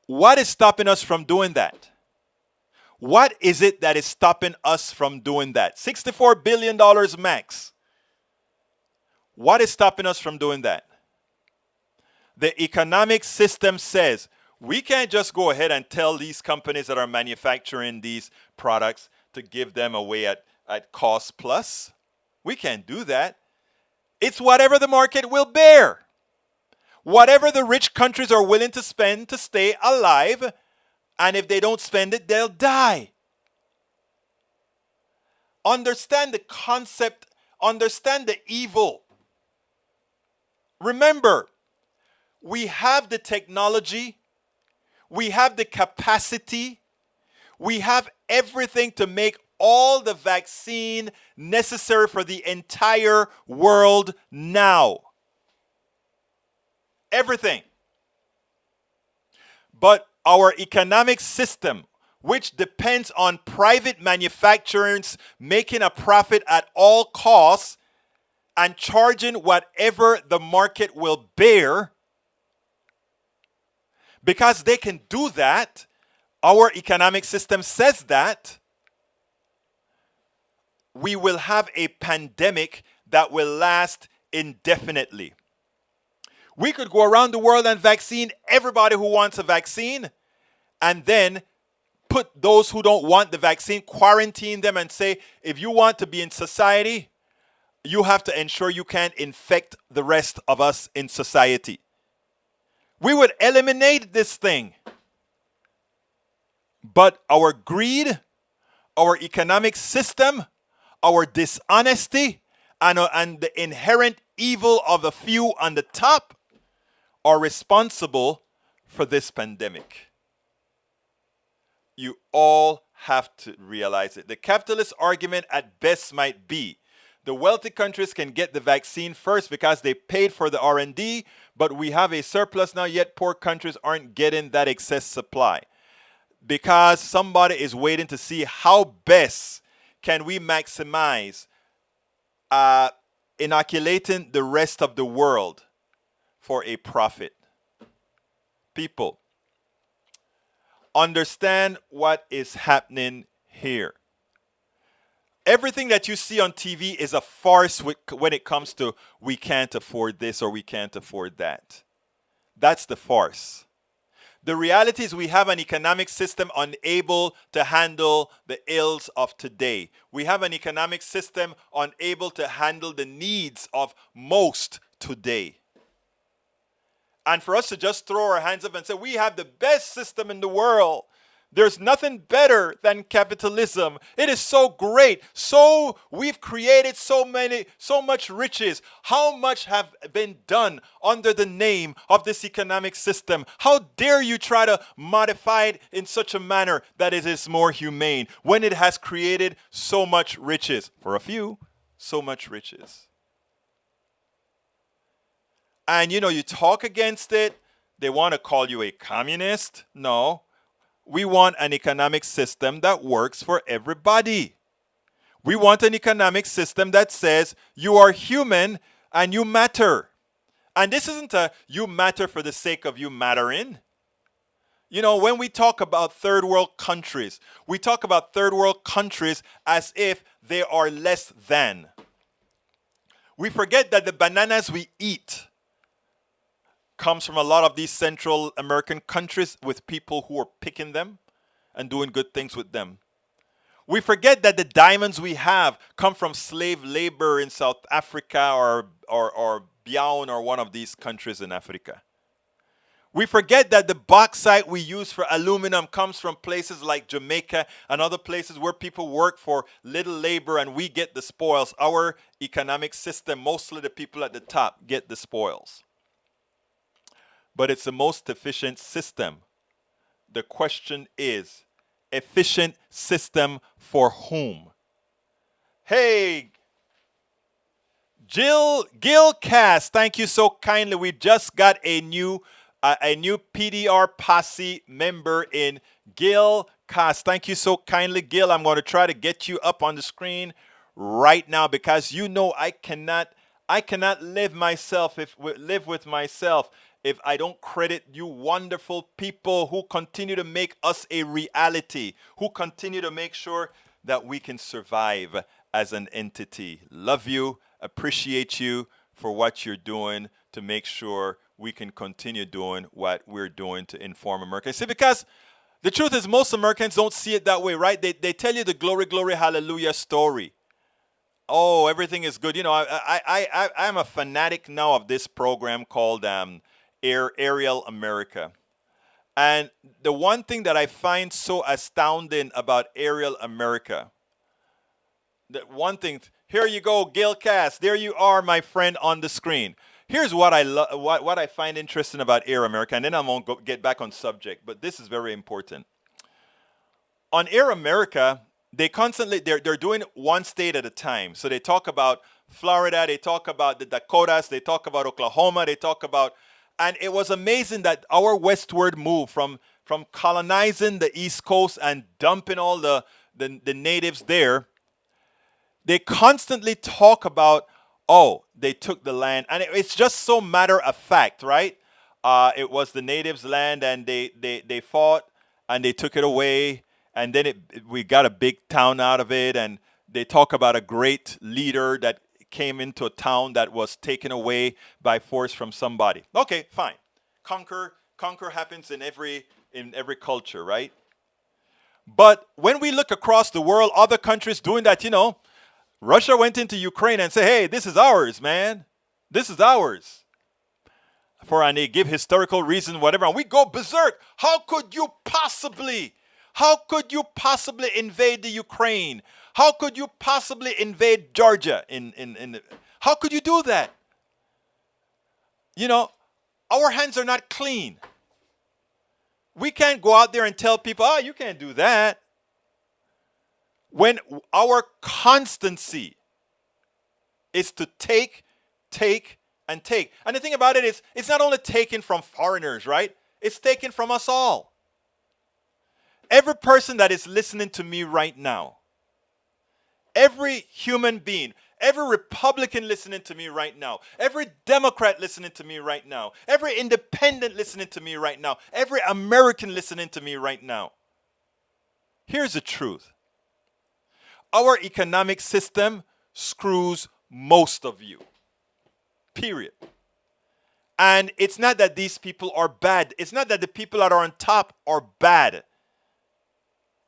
Speaker 1: What is stopping us from doing that? What is it that is stopping us from doing that? $64 billion max. What is stopping us from doing that? The economic system says we can't just go ahead and tell these companies that are manufacturing these products to give them away at cost plus. We can't do that. It's whatever the market will bear. whatever the rich countries are willing to spend to stay alive, and if they don't spend it, they'll die. Understand the concept, understand the evil. Remember, we have the technology, we have the capacity, we have everything to make all the vaccine necessary for the entire world now. Everything. But our economic system, which depends on private manufacturers making a profit at all costs and charging whatever the market will bear, because they can do that, our economic system says that, we will have a pandemic that will last indefinitely. We could go around the world and vaccine everybody who wants a vaccine, and then put those who don't want the vaccine, quarantine them and say, if you want to be in society, you have to ensure you can't infect the rest of us in society. We would eliminate this thing. But our greed, our economic system, our dishonesty, and the inherent evil of the few on the top are responsible for this pandemic. You all have to realize it. The capitalist argument at best might be the wealthy countries can get the vaccine first because they paid for the R&D, but we have a surplus now, yet poor countries aren't getting that excess supply. Because somebody is waiting to see how best can we maximize inoculating the rest of the world for a profit. People, understand what is happening here. Everything that you see on TV is a farce when it comes to we can't afford this or we can't afford that. That's the farce. The reality is we have an economic system unable to handle the ills of today. We have an economic system unable to handle the needs of most today. And for us to just throw our hands up and say, we have the best system in the world. There's nothing better than capitalism. It is so great. So we've created so much riches. How much have been done under the name of this economic system? How dare you try to modify it in such a manner that it is more humane when it has created so much riches? For a few, so much riches. And you talk against it. They want to call you a communist. No. We want an economic system that works for everybody. We want an economic system that says you are human and you matter. And this isn't a you matter for the sake of you mattering. When we talk about third world countries, we talk about third world countries as if they are less than. We forget that the bananas we eat comes from a lot of these Central American countries with people who are picking them and doing good things with them. We forget that the diamonds we have come from slave labor in South Africa or Biao or one of these countries in Africa. We forget that the bauxite we use for aluminum comes from places like Jamaica and other places where people work for little labor and we get the spoils. Our economic system, mostly the people at the top get the spoils. But it's the most efficient system. The question is, efficient system for whom? Hey, Gil Cass, thank you so kindly. We just got a new PDR posse member in Gil Cass. Thank you so kindly, Gil. I'm going to try to get you up on the screen right now because I cannot live with myself if I don't credit you wonderful people who continue to make us a reality, who continue to make sure that we can survive as an entity. Love you, appreciate you for what you're doing to make sure we can continue doing what we're doing to inform America. See, because the truth is most Americans don't see it that way, right? They tell you the glory, glory, hallelujah story. Oh, everything is good. I'm a fanatic now of this program called Aerial America. And the one thing that I find so astounding about Aerial America, that one thing, here you go, Gail Cass, there you are, my friend, on the screen. Here's what what I find interesting about Air America, and then I won't get back on subject, but this is very important. On Air America, they're doing one state at a time. So they talk about Florida, they talk about the Dakotas, they talk about Oklahoma, they talk about, and it was amazing that our westward move from colonizing the East Coast and dumping all the natives there, they constantly talk about, oh, they took the land, and it's just so matter of fact, right? It was the natives' land, and they fought, and they took it away, and then we got a big town out of it, and they talk about a great leader that came into a town that was taken away by force from somebody. Okay, fine. Conquer happens in every culture, right? But when we look across the world, other countries doing that, Russia went into Ukraine and said, hey, this is ours, man. This is ours. And they give historical reasons, whatever, and we go berserk. How could you possibly invade the Ukraine? How could you possibly invade Georgia? How could you do that? Our hands are not clean. We can't go out there and tell people, oh, you can't do that. When our constancy is to take, and take. And the thing about it is, it's not only taken from foreigners, right? It's taken from us all. Every person that is listening to me right now, every human being, every Republican listening to me right now, every Democrat listening to me right now, every independent listening to me right now, every American listening to me right now. Here's the truth. Our economic system screws most of you. Period. And it's not that these people are bad. It's not that the people that are on top are bad.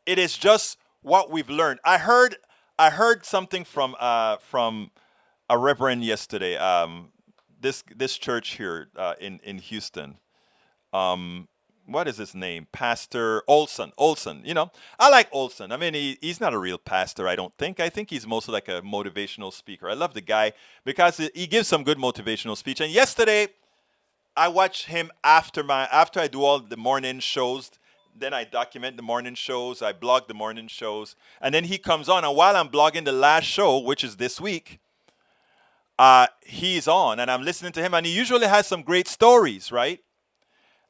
Speaker 1: It is just what we've learned. I heard something from a reverend yesterday. This church here in Houston. What is his name? Pastor Olson. I like Olson. I mean, he's not a real pastor, I don't think. I think he's mostly like a motivational speaker. I love the guy because he gives some good motivational speech. And yesterday, I watched him after I do all the morning shows. Then I document the morning shows. I blog the morning shows. And then he comes on. And while I'm blogging the last show, which is this week, he's on. And I'm listening to him. And he usually has some great stories, right?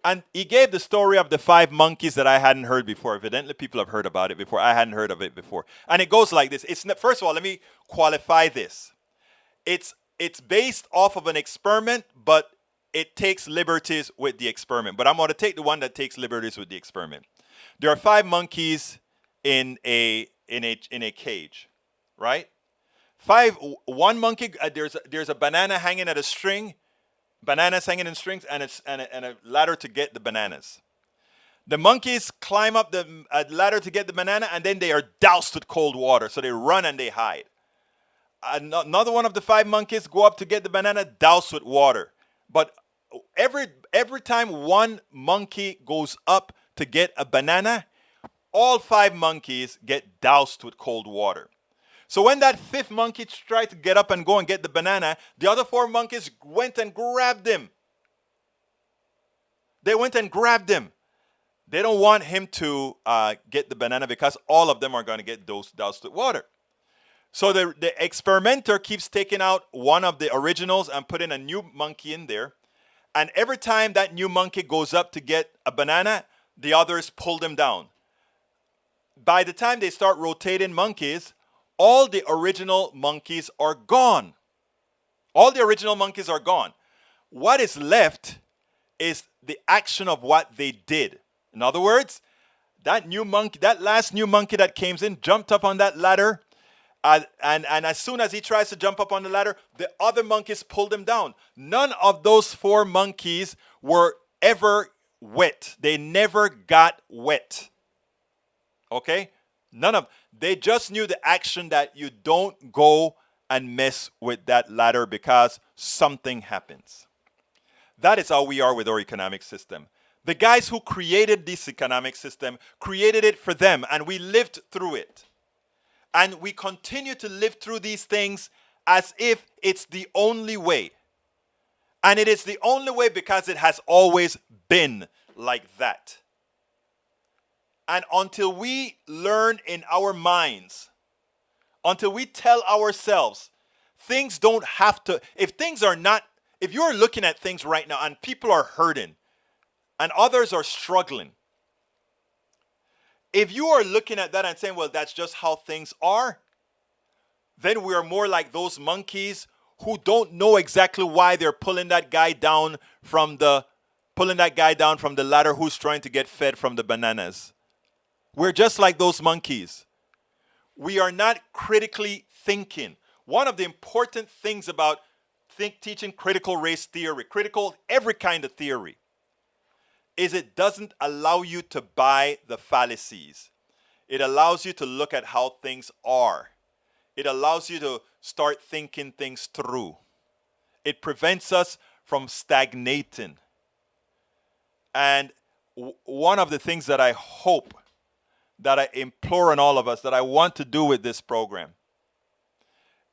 Speaker 1: And he gave the story of the 5 monkeys that I hadn't heard before. Evidently, people have heard about it before. I hadn't heard of it before. And it goes like this. First of all, let me qualify this. It's based off of an experiment, but it takes liberties with the experiment. But I'm going to take the one that takes liberties with the experiment. There are 5 monkeys in a cage, right? One monkey. There's a banana hanging at a string. Bananas hanging in strings and a ladder to get the bananas. The monkeys climb up the ladder to get the banana, and then they are doused with cold water. So they run and they hide. Another one of the 5 monkeys go up to get the banana, doused with water. But every time one monkey goes up to get a banana, all 5 monkeys get doused with cold water. So when that 5th monkey tried to get up and go and get the banana, the other 4 monkeys went and grabbed him. They went and grabbed him. They don't want him to get the banana because all of them are going to get doused with water. So the experimenter keeps taking out one of the originals and putting a new monkey in there. And every time that new monkey goes up to get a banana, the others pull them down. By the time they start rotating monkeys, all the original monkeys are gone. All the original monkeys are gone. What is left is the action of what they did. In other words, that last new monkey that came in, jumped up on that ladder, and as soon as he tries to jump up on the ladder, the other monkeys pulled him down. None of those 4 monkeys were ever wet. They never got wet. Okay? They just knew the action that you don't go and mess with that ladder because something happens. That is how we are with our economic system. The guys who created this economic system created it for them, and we lived through it. And we continue to live through these things as if it's the only way. And it is the only way because it has always been like that. And until we learn in our minds, until we tell ourselves, things don't have to, if you're looking at things right now and people are hurting and others are struggling, if you are looking at that and saying, well, that's just how things are, then we are more like those monkeys who don't know exactly why they're pulling that guy down from the ladder who's trying to get fed from the bananas. We're just like those monkeys. We are not critically thinking. One of the important things about teaching critical race theory, every kind of theory, is it doesn't allow you to buy the fallacies. It allows you to look at how things are. It allows you to start thinking things through. It prevents us from stagnating. And one of the things that I hope, that I implore on all of us, that I want to do with this program,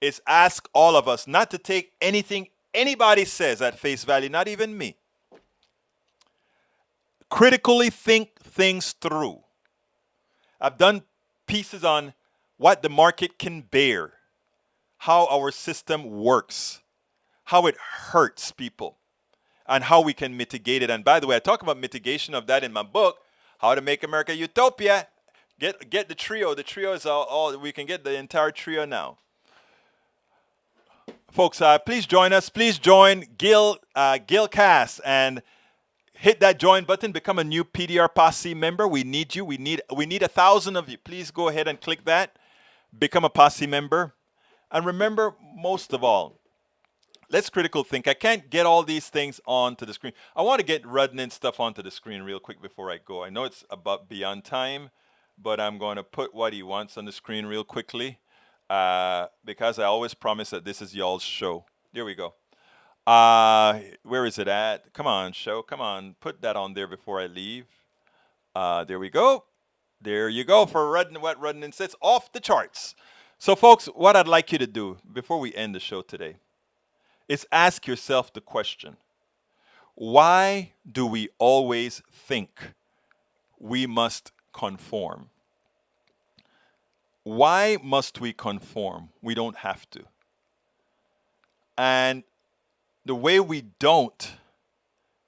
Speaker 1: is ask all of us not to take anything anybody says at face value, not even me. Critically think things through. I've done pieces on what the market can bear, how our system works, how it hurts people, and how we can mitigate it. And by the way, I talk about mitigation of that in my book, How to Make America Utopia. Get the trio. The trio is all we can get the entire trio now. Folks, please join us. Please join Gil Cass and hit that join button. Become a new PDR Posse member. We need you. We need 1,000 of you. Please go ahead and click that. Become a Posse member. And remember, most of all, let's critical think. I can't get all these things onto the screen. I want to get Rudnin stuff onto the screen real quick before I go. I know it's about beyond time, but I'm going to put what he wants on the screen real quickly because I always promise that this is y'all's show. There we go. Where is it at? Come on, show. Come on. Put that on there before I leave. There we go. There you go for Rudnin, what Rudnin says, off the charts. So, folks, what I'd like you to do before we end the show today is ask yourself the question, why do we always think we must conform? Why must we conform? We don't have to. And the way we don't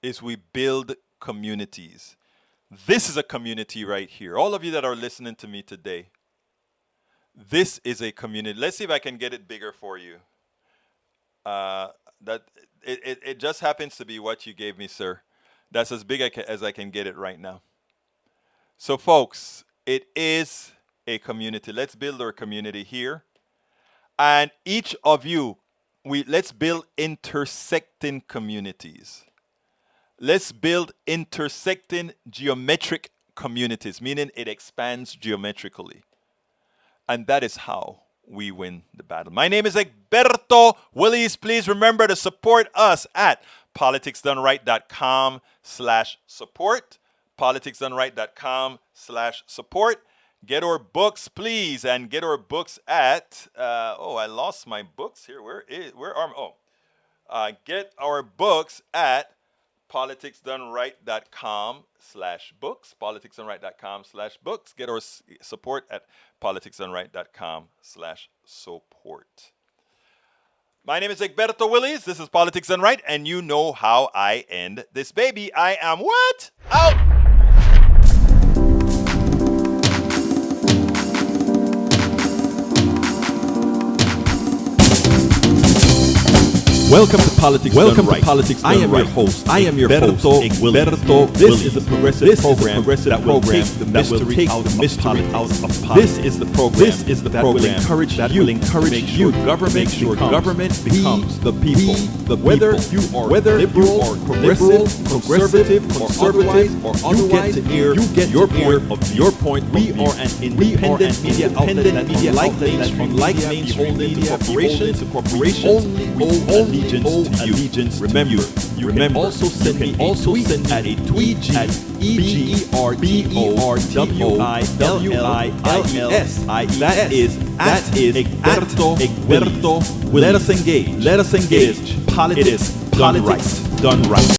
Speaker 1: is we build communities. This is a community right here. All of you that are listening to me today, this is a community. Let's see if I can get it bigger for you. That it just happens to be what you gave me, sir. That's as big as I can get it right now. So, folks, it is a community. Let's build our community here. And each of you, let's build intersecting communities. Let's build intersecting geometric communities, meaning it expands geometrically. And that is how we win the battle. My name is Egberto Willies. Please remember to support us at politicsdoneright.com/support. politicsdoneright.com/support. Get our books, please, and get our books at, I lost my books here. Get our books at politicsdoneright.com/books. politicsdoneright.com/books. Get our support at politicsdoneright.com/support. My name is Egberto Willies. This is Politics Done Right, and you know how I end this baby. I am what? Out!
Speaker 9: Welcome to Politics Done Right. I am your host. Egberto Willies. This is a progressive program that will take the mystery out of politics. This is the program that will encourage you to make sure government becomes the people. Whether you are liberal, progressive, conservative, or otherwise, you get your point. We are an independent media outlet that, unlike mainstream media beholden to corporations, we only allegiance. Remember, you can also send me a tweet at a tweet at EGBERTOWILLIES. That is Egberto. Let us engage. It is politics done right.